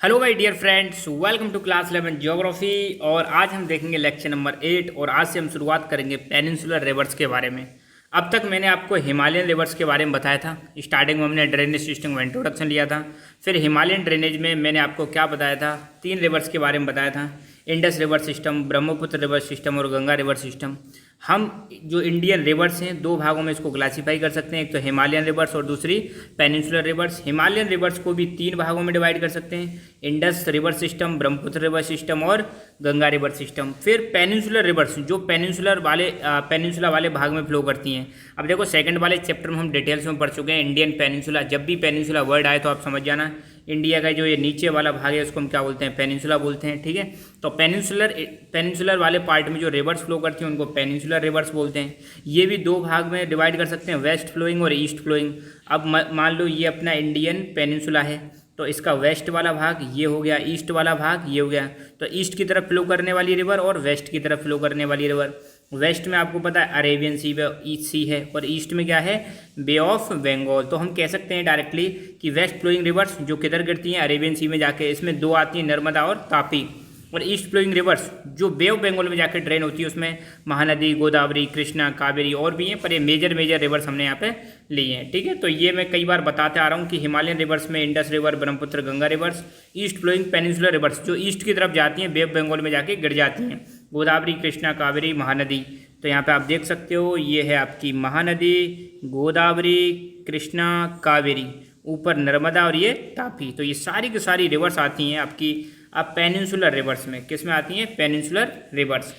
Hello my dear friends, welcome to class 11 geography. और आज हम देखेंगे लेक्चर नंबर 8 और आज से हम शुरुआत करेंगे पेनिनसुलर रिवर्स के बारे में। अब तक मैंने आपको हिमालयन रिवर्स के बारे में बताया था। स्टार्टिंग में हमने ड्रेनेज सिस्टम का इंट्रोडक्शन लिया था। फिर हिमालयन ड्रेनेज में मैंने आपको क्या बताया था, 3 रिवर्स के बारे में बताया था। Indus river system, Brahmaputra river system और गंगा रिवर सिस्टम। हम जो इंडियन रिवर्स हैं 2 भागों में इसको क्लासीफाई कर सकते हैं, एक तो हिमालयन रिवर्स और दूसरी पेनिनसुलर रिवर्स। हिमालयन रिवर्स को भी 3 भागों में डिवाइड कर सकते हैं, Indus river system, Brahmaputra river system और गंगा रिवर सिस्टम। फिर पेनिनसुलर रिवर्स जो पेनिनसुला वाले भाग में फ्लो करती हैं। अब देखो सेकंड वाले चैप्टर में हम डिटेल्स में पढ़ चुके हैं इंडियन पेनिनसुला। जब भी पेनिनसुला वर्ड आए तो आप समझ जाना इंडिया का जो ये नीचे वाला भाग है उसको हम क्या बोलते हैं, पेनिनसुला बोलते हैं। ठीक है, तो पेनिनसुलर वाले पार्ट में जो रिवर्स फ्लो करती हैं उनको पेनिनसुलर रिवर्स बोलते हैं। ये भी 2 भाग में डिवाइड कर सकते हैं, वेस्ट फ्लोइंग और ईस्ट फ्लोइंग। अब मान लो ये अपना इंडियन पेनिनसुला है तो इसका वेस्ट वाला भाग ये हो गया, ईस्ट वाला भाग ये हो गया। तो ईस्ट की तरफ फ्लो करने वाली रिवर और वेस्ट की तरफ फ्लो करने वाली रिवर। वेस्ट में आपको पता है अरेबियन सी है और ईस्ट में क्या है, बे ऑफ बंगाल। तो हम कह सकते हैं डायरेक्टली कि वेस्ट फ्लोइंग रिवर्स जो किधर गिरती हैं, अरेबियन सी में जाके, इसमें 2 आती हैं, नर्मदा और तापी। और ईस्ट फ्लोइंग रिवर्स जो बे ऑफ बंगाल में जाकर ड्रेन होती है उसमें महानदी, गोदावरी, कृष्णा, कावेरी और भी हैं, पर ये मेजर रिवर्स हमने यहाँ पे लिए हैं। ठीक है, तो ये मैं कई बार बताते आ रहा हूँ कि हिमालयन रिवर्स में Indus river, Brahmaputra, Ganga rivers. East flowing peninsular rivers जो ईस्ट की तरफ जाती हैं, बे ऑफ बंगाल में जाके गिर जाती हैं, गोदावरी, कृष्णा, कावेरी, महानदी। तो यहाँ पे आप देख सकते हो ये है आपकी महानदी, गोदावरी, कृष्णा, कावेरी, ऊपर नर्मदा और ये तापी। तो ये सारी की सारी रिवर्स आती हैं आपकी अब पेनिनसुलर रिवर्स में। किस में आती हैं, पेनिनसुलर रिवर्स।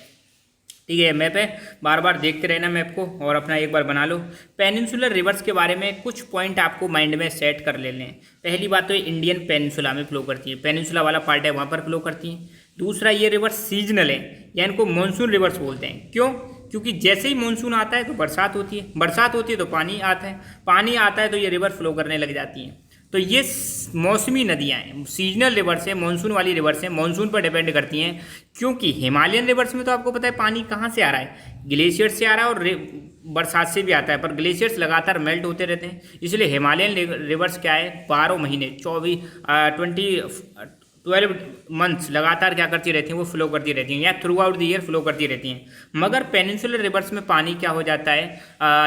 ठीक है, मैप है, बार बार देखते रहना मैप को और अपना एक बार बना लो। पेनिनसुलर रिवर्स के बारे में कुछ पॉइंट आपको माइंड में सेट कर लेने हैं। पहली बात तो ये इंडियन पेनिनसुला में फ्लो करती है, पेनिनसुला वाला पार्ट है वहाँ पर फ्लो करती हैं। दूसरा ये रिवर्स सीजनल है या इनको मानसून रिवर्स बोलते हैं। क्यों? क्योंकि जैसे ही मानसून आता है तो बरसात होती है, बरसात होती है तो पानी आता है, पानी आता है तो ये रिवर फ्लो करने लग जाती हैं। तो ये मौसमी नदियाँ हैं, सीजनल रिवर्स है, मानसून वाली रिवर्स है, मानसून पर डिपेंड करती हैं। क्योंकि हिमालयन रिवर्स में तो आपको पता है पानी कहाँ से आ रहा है, ग्लेशियर से आ रहा है और बरसात से भी आता है, पर ग्लेशियर्स लगातार मेल्ट होते रहते हैं। इसलिए हिमालयन रिवर्स क्या है, 12 महीने 12 मंथ्स लगातार क्या करती रहती हैं, वो फ्लो करती रहती हैं या through out the year flow करती रहती हैं। मगर पेनिनसुलर रिवर्स में पानी क्या हो जाता है,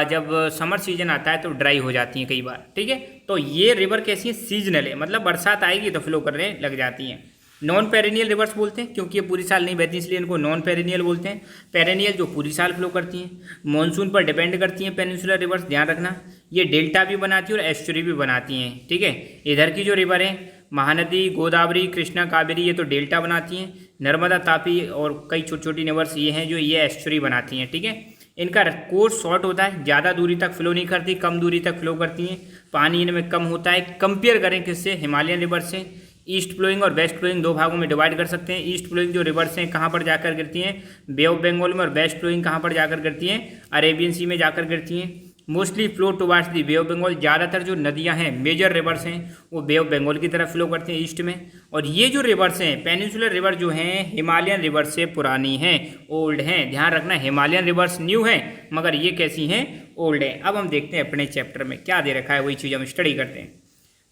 जब समर सीजन आता है तो ड्राई हो जाती हैं कई बार। ठीक है, तो ये रिवर कैसी है, सीजनल है, मतलब बरसात आएगी तो फ्लो करने लग जाती हैं। नॉन पेरेनियल रिवर्स बोलते हैं क्योंकि ये पूरी साल नहीं बहती, इसलिए इनको नॉन पेरेनियल बोलते हैं। पेरेनियल जो पूरी साल फ्लो करती हैं, मानसून पर डिपेंड करती हैं पेनिनसुलर रिवर्स, ध्यान रखना। ये डेल्टा भी बनाती है और एस्चुरी भी बनाती हैं। ठीक है, इधर की जो रिवर है महानदी, गोदावरी, कृष्णा, कावेरी, ये तो डेल्टा बनाती हैं। नर्मदा, तापी और कई छोटी छोटी रिवर्स ये हैं जो ये एस्चुरी बनाती हैं। ठीक है, इनका कोर्स शॉर्ट होता है, ज़्यादा दूरी तक फ्लो नहीं करती, कम दूरी तक फ्लो करती हैं, पानी इनमें कम होता है। कंपेयर करें किससे, हिमालयन रिवर से। ईस्ट फ्लोइंग और वेस्ट फ्लोइंग 2 भागों में डिवाइड कर सकते हैं। ईस्ट फ्लोइंग जो रिवर्स हैं कहाँ पर जाकर गिरती हैं, बे ऑफ बंगाल में, और वेस्ट फ्लोइंग कहाँ पर जाकर गिरती हैं, अरेबियन सी में जाकर गिरती हैं। Mostly flow towards the bay of Bengal, ज़्यादातर जो नदियां हैं, मेजर रिवर्स हैं, वो बे ऑफ बंगाल की तरफ फ्लो करते हैं ईस्ट में। और ये जो रिवर्स हैं पेनिनसुलर रिवर जो हैं हिमालयन रिवर से पुरानी हैं, ओल्ड हैं। ध्यान रखना, हिमालयन रिवर्स न्यू हैं मगर ये कैसी हैं, ओल्ड हैं। अब हम देखते हैं अपने चैप्टर में क्या दे रखा है, वही चीज़ हम स्टडी करते हैं।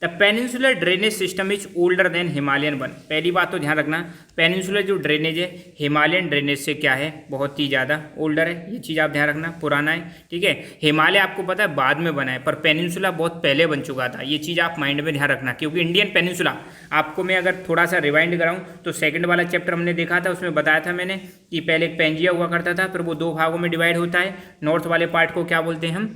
The peninsular drainage system is older than Himalayan one. पहली बात तो ध्यान रखना, पेनिनसुलर जो ड्रेनेज है हिमालयन ड्रेनेज से क्या है, बहुत ही ज़्यादा ओल्डर है। ये चीज़ आप ध्यान रखना, पुराना है। ठीक है, हिमालय आपको पता है बाद में बना है, पर पेनिनसुला बहुत पहले बन चुका था। ये चीज़ आप माइंड में ध्यान रखना, क्योंकि इंडियन पेनिनसुला आपको मैं अगर थोड़ा सा रिवाइंड कराऊँ तो सेकंड वाला चैप्टर हमने देखा था, उसमें बताया था मैंने कि पहले एक पेंजिया हुआ करता था, फिर वो 2 भागों में डिवाइड होता है। नॉर्थ वाले पार्ट को क्या बोलते हैं हम,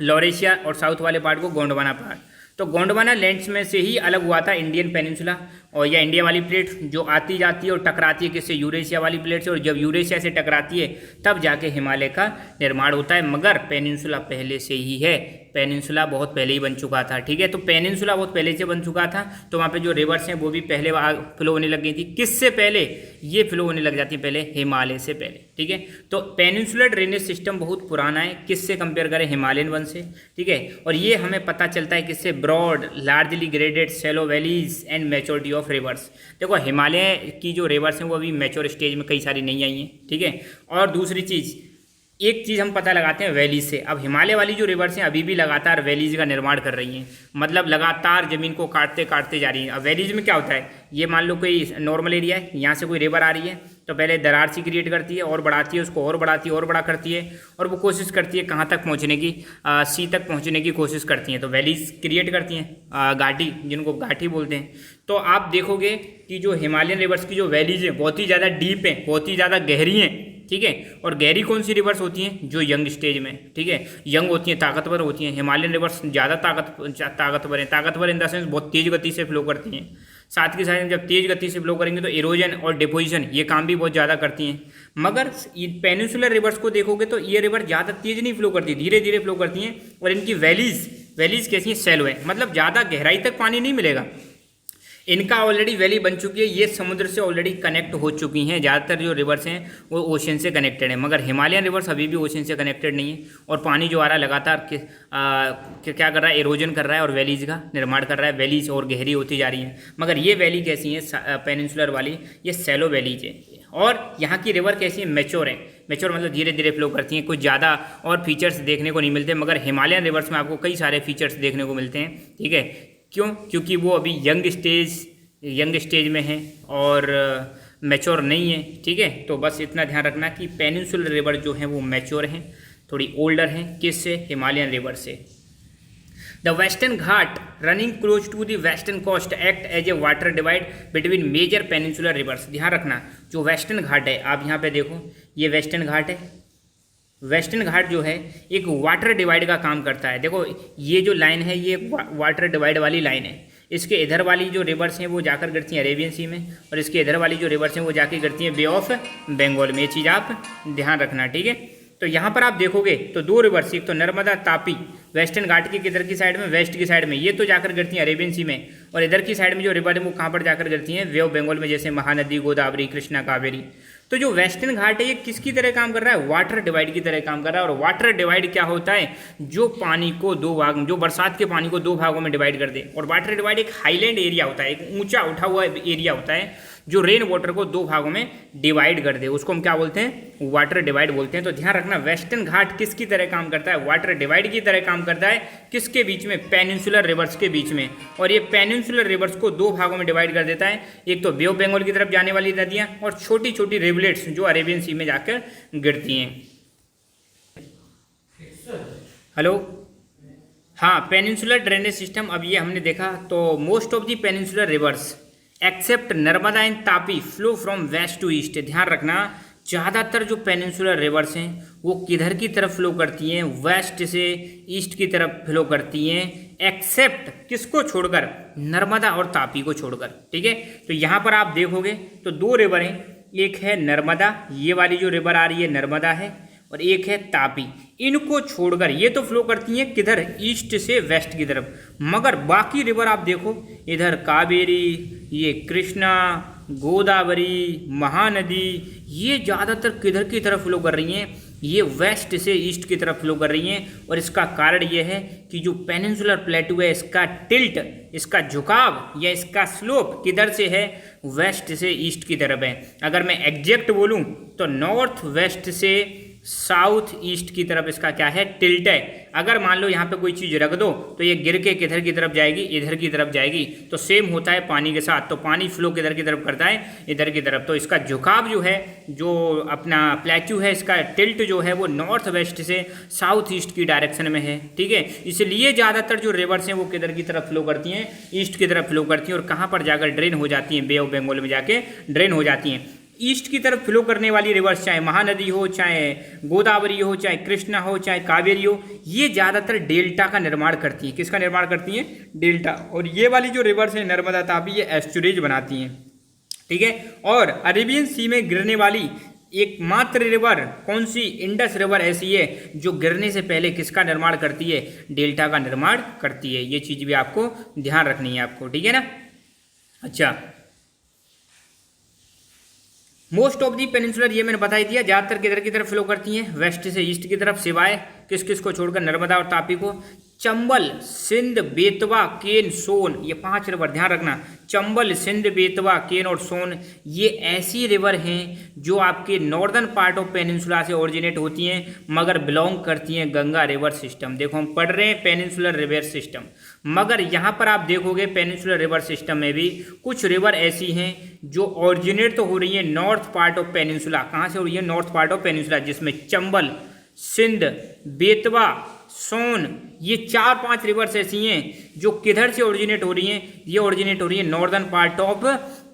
लॉरेशिया, और साउथ वाले पार्ट को गोंडवाना पार्ट। तो गोंडवाना लैंड्स में से ही अलग हुआ था इंडियन पेनिनसुला, और या इंडिया वाली प्लेट जो आती जाती है और टकराती है किससे, यूरेशिया वाली प्लेट से। और जब यूरेशिया से टकराती है तब जाके हिमालय का निर्माण होता है। मगर पेनिनसुला पहले से ही है, पेनिनसुला बहुत पहले ही बन चुका था। ठीक है, तो पेनिनसुला बहुत पहले से बन चुका था, तो वहाँ पे जो रिवर्स हैं वो भी पहले फ्लो होने लग गई थी। किससे पहले, ये फ्लो होने लग जाती है पहले, हिमालय से पहले। ठीक है, तो पेनिनसुलर ड्रेनेज सिस्टम बहुत पुराना है। किससे कंपेयर करें, हिमालयन वन से। ठीक है, और ये हमें पता चलता है किससे, broad, largely graded, shallow valleys and maturity of rivers. देखो हिमालय की जो रिवर्स हैं वो अभी मैच्योर स्टेज में कई सारी नहीं आई हैं। ठीक है, और दूसरी चीज़ एक चीज़ हम पता लगाते हैं वैलीज से। अब हिमालय वाली जो रिवर्स हैं अभी भी लगातार वैलीज का निर्माण कर रही हैं, मतलब लगातार ज़मीन को काटते काटते जा रही हैं। अब वैलीज में क्या होता है, ये मान लो कोई नॉर्मल एरिया है, यहाँ से कोई रिवर आ रही है तो पहले दरार सी क्रिएट करती है और बढ़ाती है उसको, और बढ़ाती है और बड़ा करती है, और वो कोशिश करती है कहाँ तक पहुँचने की, सी तक पहुँचने की कोशिश करती हैं। तो वैलीज क्रिएट करती हैं, घाटी, जिनको घाटी बोलते हैं। तो आप देखोगे कि जो हिमालयन रिवर्स की जो वैलीज हैं बहुत ही ज़्यादा डीप हैं, बहुत ही ज़्यादा गहरी हैं, ठीक है। और गहरी कौन सी रिवर्स होती हैं, जो यंग स्टेज में, ठीक है, यंग होती हैं, ताकतवर होती हैं। हिमालयन रिवर्स ज़्यादा ताकतवर हैं, ताकतवर इन द सेंस बहुत तेज़ गति से फ्लो करती हैं। साथ के साथ जब तेज़ गति से फ्लो करेंगे तो इरोजन और डिपोजिशन ये काम भी बहुत ज़्यादा करती हैं। मगर पेनिनसुलर रिवर्स को देखोगे तो ये रिवर ज़्यादा तेज़ नहीं फ्लो करती, धीरे धीरे फ्लो करती हैं। और इनकी वैलीज कैसी हैं, सैलो है, मतलब ज़्यादा गहराई तक पानी नहीं मिलेगा। इनका ऑलरेडी वैली बन चुकी है, ये समुद्र से ऑलरेडी कनेक्ट हो चुकी हैं। ज़्यादातर जो रिवर्स हैं वो ओशन से कनेक्टेड हैं, मगर हिमालयन रिवर्स अभी भी ओशन से कनेक्टेड नहीं है। और पानी जो आ रहा है लगातार क्या कर रहा है, इरोजन कर रहा है और वैलीज का निर्माण कर रहा है। वैलीज और गहरी होती जा रही हैं। मगर ये वैली कैसी है पेनिनसुलर वाली, ये सैलो वैलीज है। और यहाँ की रिवर कैसी है, मैच्योर है। मैच्योर मतलब धीरे धीरे फ्लो करती हैं, कुछ ज़्यादा और फीचर्स देखने को नहीं मिलते। मगर हिमालयन रिवर्स में आपको कई सारे फीचर्स देखने को मिलते हैं, ठीक है। क्यों, क्योंकि वो अभी यंग स्टेज में है और मैच्योर नहीं है, ठीक है। तो बस इतना ध्यान रखना कि पेनिनसुलर रिवर जो है वो मैच्योर हैं, थोड़ी ओल्डर हैं, किससे, हिमालयन रिवर से। The western Ghat running close to the western coast act as a water divide between major peninsular rivers. ध्यान रखना, जो वेस्टर्न घाट है, आप यहाँ पे देखो, ये वेस्टर्न घाट है। वेस्टर्न घाट जो है एक वाटर डिवाइड का काम करता है। देखो ये जो लाइन है ये वाटर डिवाइड वाली लाइन है। इसके इधर वाली जो रिवर्स हैं वो जाकर गिरती हैं अरेबियन सी में, और इसके इधर वाली जो रिवर्स हैं वो जाकर गिरती हैं बे ऑफ बंगाल में। ये चीज़ आप ध्यान रखना, ठीक है। तो यहाँ पर आप देखोगे तो दो रिवर्स, एक तो नर्मदा तापी वेस्टर्न घाट की किधर की साइड में, वेस्ट की साइड में, ये तो जाकर गिरती हैं अरेबियन सी में। और इधर की साइड में जो रिवर है वो कहाँ पर जाकर गिरती हैं, बे ऑफ बंगाल में, जैसे महानदी, गोदावरी, कृष्णा, कावेरी। तो जो वेस्टर्न घाट है ये किसकी तरह काम कर रहा है, वाटर डिवाइड की तरह काम कर रहा है। और वाटर डिवाइड क्या होता है, जो पानी को दो भाग, जो बरसात के पानी को दो भागों में डिवाइड कर दे। और वाटर डिवाइड एक हाईलैंड एरिया होता है, एक ऊंचा उठा हुआ एरिया होता है जो रेन वाटर को दो भागों में डिवाइड कर दे, उसको हम क्या बोलते हैं, वाटर डिवाइड बोलते हैं। तो ध्यान रखना, वेस्टर्न घाट किसकी तरह काम करता है, वाटर डिवाइड की तरह काम करता है। किसके बीच में, पेनिनसुलर रिवर्स के बीच में। और ये पेनिनसुलर रिवर्स को दो भागों में डिवाइड कर देता है, एक तो बे ऑफ बंगाल की तरफ जाने वाली नदियाँ, और छोटी छोटी रिवलेट्स जो अरेबियन सी में जाकर गिरती हैं। हेलो, हाँ, पेनिनसुलर ड्रेनेज सिस्टम। अब ये हमने देखा, तो most of the peninsular rivers except Narmada and Tapi flow from west to east. ध्यान रखना, ज़्यादातर जो पेनिनसुलर रिवर्स हैं वो किधर की तरफ फ्लो करती हैं, वेस्ट से ईस्ट की तरफ फ्लो करती हैं, एक्सेप्ट किसको छोड़कर, नर्मदा और तापी को छोड़कर, ठीक है। तो यहाँ पर आप देखोगे तो दो रिवर हैं, एक है नर्मदा, ये वाली जो रिवर आ रही है नर्मदा है, और एक है तापी। इनको छोड़कर ये तो फ्लो करती हैं किधर, ईस्ट से वेस्ट की तरफ। मगर बाकी रिवर आप देखो, इधर कावेरी, ये कृष्णा, गोदावरी, महानदी, ये ज़्यादातर किधर की तरफ फ्लो कर रही हैं, ये वेस्ट से ईस्ट की तरफ फ्लो कर रही हैं। और इसका कारण ये है कि जो पेनिनसुलर प्लेटू है, इसका टिल्ट, इसका झुकाव या इसका स्लोप किधर से है, वेस्ट से ईस्ट की तरफ है। अगर मैं एग्जैक्ट बोलूँ तो नॉर्थ वेस्ट से साउथ ईस्ट की तरफ इसका क्या है, टिल्ट है। अगर मान लो यहाँ पे कोई चीज़ रख दो तो ये गिर के किधर की तरफ जाएगी, इधर की तरफ जाएगी। तो सेम होता है पानी के साथ, तो पानी फ्लो किधर की तरफ करता है, इधर की तरफ। तो इसका झुकाव जो है, जो अपना प्लेट्यू है, इसका टिल्ट जो है वो नॉर्थ वेस्ट से साउथ ईस्ट की डायरेक्शन में है, ठीक है। इसलिए ज़्यादातर जो रिवर्स हैं वो किधर की तरफ फ्लो करती हैं, ईस्ट की तरफ फ्लो करती हैं। और कहाँ पर जाकर ड्रेन हो जाती हैं, बे ऑफ बंगाल में जाके ड्रेन हो जाती हैं। ईस्ट की तरफ फ्लो करने वाली रिवर्स, चाहे महानदी हो, चाहे गोदावरी हो, चाहे कृष्णा हो, चाहे कावेरी हो, ये ज़्यादातर डेल्टा का निर्माण करती हैं। किसका निर्माण करती हैं, डेल्टा। और ये वाली जो रिवर्स है नर्मदा तापी, ये एस्चुरेज बनाती हैं, ठीक है। और अरेबियन सी में गिरने वाली एकमात्र रिवर कौन सी, इंडस रिवर ऐसी है जो गिरने से पहले किसका निर्माण करती है, डेल्टा का निर्माण करती है। ये चीज़ भी आपको ध्यान रखनी है आपको, ठीक है ना। अच्छा, मोस्ट ऑफ दी पेनिनसुलर, ये मैंने बता ही दिया, ज़्यादातर किधर की तरफ फ्लो करती हैं, वेस्ट से ईस्ट की तरफ, सिवाय किस किस को छोड़कर, नर्मदा और तापी को। चंबल, सिंध, बेतवा, केन, सोन, ये 5 रिवर ध्यान रखना। चंबल, सिंध, बेतवा, केन और सोन ये ऐसी रिवर हैं जो आपके नॉर्दर्न पार्ट ऑफ पेनिनसुला से ओरिजिनेट होती हैं मगर बिलोंग करती हैं गंगा रिवर सिस्टम। देखो हम पढ़ रहे हैं पेनिनसुलर रिवर सिस्टम, मगर यहाँ पर आप देखोगे पेनिनसुलर रिवर सिस्टम में भी कुछ रिवर ऐसी हैं जो ओरिजिनेट तो हो रही हैं नॉर्थ पार्ट ऑफ पेनिनसुला। कहाँ से हो रही है? नॉर्थ पार्ट ऑफ पेनिनसुला, जिसमें चंबल, सिंध, बेतवा, सोन ये 4-5 रिवर्स ऐसी हैं जो किधर से ओरिजिनेट हो रही हैं? ये ओरिजिनेट हो रही है नॉर्दर्न पार्ट ऑफ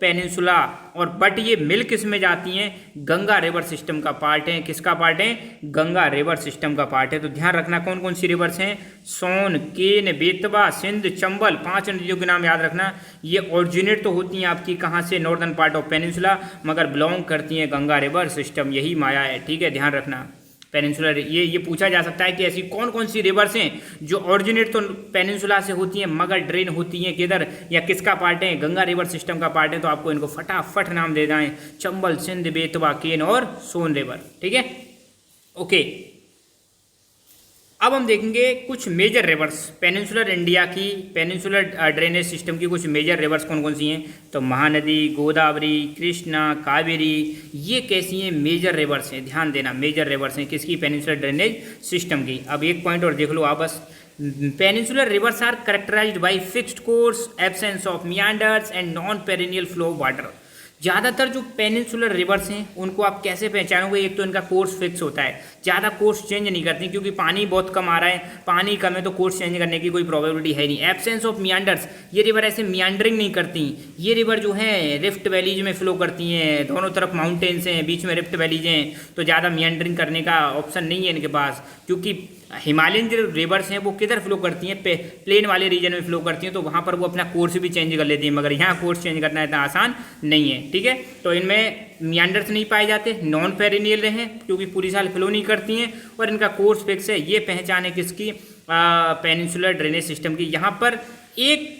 पेनिनसुला, और बट ये मिल किस में जाती हैं? गंगा रिवर सिस्टम का पार्ट है। किसका पार्ट है? गंगा रिवर सिस्टम का पार्ट है। तो ध्यान रखना कौन कौन सी रिवर्स हैं? सोन, केन, बेतवा, सिंध, चंबल, 5 नदियों के नाम याद रखना। ये ओरिजिनेट तो होती हैं आपकी कहाँ से? नॉर्दर्न पार्ट ऑफ पेनिनसुला, मगर बिलोंग करती हैं गंगा रिवर सिस्टम। यही माया है, ठीक है, ध्यान रखना। पेनिनसुलर ये पूछा जा सकता है कि ऐसी कौन कौन सी रिवर्स हैं जो ओरिजिनेट तो पेनिनसुला से होती हैं मगर ड्रेन होती हैं किधर, या किसका पार्ट है? गंगा रिवर सिस्टम का पार्ट है। तो आपको इनको फटाफट नाम दे दें, चंबल, सिंध, बेतवा, केन और सोन रिवर, ठीक है, ओके। अब हम देखेंगे कुछ मेजर रिवर्स पेनिनसुलर इंडिया की, पेनिनसुलर ड्रेनेज सिस्टम की कुछ मेजर रिवर्स कौन कौन सी हैं। तो महानदी, गोदावरी, कृष्णा, कावेरी, ये कैसी हैं? मेजर रिवर्स हैं। ध्यान देना, मेजर रिवर्स हैं किसकी? पेनिनसुलर ड्रेनेज सिस्टम की। अब एक पॉइंट और देख लो आप बस। Peninsular rivers are characterized by fixed course, absence of meanders and non perennial flow of water. ज़्यादातर जो पेनिनसुलर रिवर्स हैं उनको आप कैसे पहचानोगे? एक तो इनका कोर्स फिक्स होता है, ज़्यादा कोर्स चेंज नहीं करती, क्योंकि पानी बहुत कम आ रहा है, पानी कम है तो कोर्स चेंज करने की कोई प्रोबेबिलिटी है नहीं। एब्सेंस ऑफ मियांडर्स, ये रिवर ऐसे मियांडरिंग नहीं करती। ये रिवर जो है रिफ्ट वैलीज में फ्लो करती हैं, दोनों तरफ माउंटेन्स हैं, बीच में रिफ्ट वैलीज हैं, तो ज़्यादा मियांडरिंग करने का ऑप्शन नहीं है इनके पास। क्योंकि हिमालयन जो रिवर्स हैं वो किधर फ्लो करती हैं? प्लेन वाले रीजन में फ्लो करती हैं, तो वहाँ पर वो अपना कोर्स भी चेंज कर लेती हैं, मगर यहाँ कोर्स चेंज करना इतना आसान नहीं है, ठीक है। तो इनमें मियांडर्स नहीं पाए जाते, नॉन पेरिनियल हैं क्योंकि पूरी साल फ्लो नहीं करती हैं, और इनका कोर्स फिक्स है। ये पहचान है किसकी? पेनिनसुलर ड्रेनेज सिस्टम की। यहाँ पर एक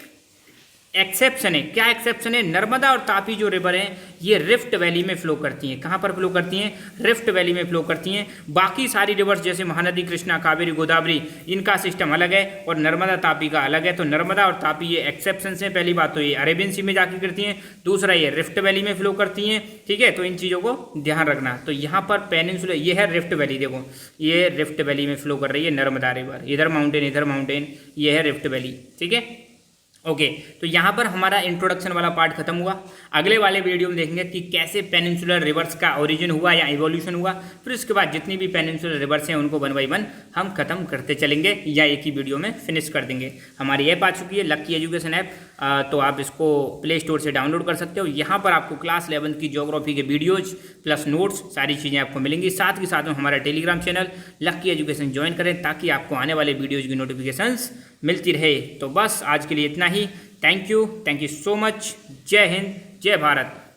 एक्सेप्शन है। क्या एक्सेप्शन है? नर्मदा और तापी जो रिवर हैं ये रिफ्ट वैली में फ्लो करती हैं। कहाँ पर फ्लो करती हैं? रिफ्ट वैली में फ्लो करती हैं। बाकी सारी रिवर्स जैसे महानदी, कृष्णा, कावेरी, गोदावरी, इनका सिस्टम अलग है और नर्मदा तापी का अलग है। तो नर्मदा और तापी ये एक्सेप्शन हैं। पहली बात तो ये अरेबियन सी में जाकर करती हैं, दूसरा ये रिफ्ट वैली में फ्लो करती हैं, ठीक है। तो इन चीज़ों को ध्यान रखना। तो यहाँ पर पेनिनसुला ये है रिफ्ट वैली, देखो ये रिफ्ट वैली में फ्लो कर रही है नर्मदा रिवर, इधर माउंटेन, ये है रिफ्ट वैली, ठीक है, ओके। तो यहाँ पर हमारा इंट्रोडक्शन वाला पार्ट खत्म हुआ। अगले वाले वीडियो में देखेंगे कि कैसे पेनिनसुलर रिवर्स का ओरिजिन हुआ या इवोल्यूशन हुआ। फिर उसके बाद जितनी भी पेनिनसुलर रिवर्स हैं उनको 1 बाय 1 हम खत्म करते चलेंगे या एक ही वीडियो में फिनिश कर देंगे। हमारी ऐप आ चुकी है लक्की एजुकेशन ऐप, तो आप इसको प्ले स्टोर से डाउनलोड कर सकते हो। यहाँ पर आपको क्लास 11 की ज्योग्राफी के वीडियोज प्लस नोट्स सारी चीज़ें आपको मिलेंगी। साथ ही साथ में हमारा टेलीग्राम चैनल लक्की एजुकेशन ज्वाइन करें ताकि आपको आने वाले वीडियोज़ की नोटिफिकेशंस मिलती रहे। तो बस आज के लिए इतना ही। Thank you so much. जय हिंद, जय भारत।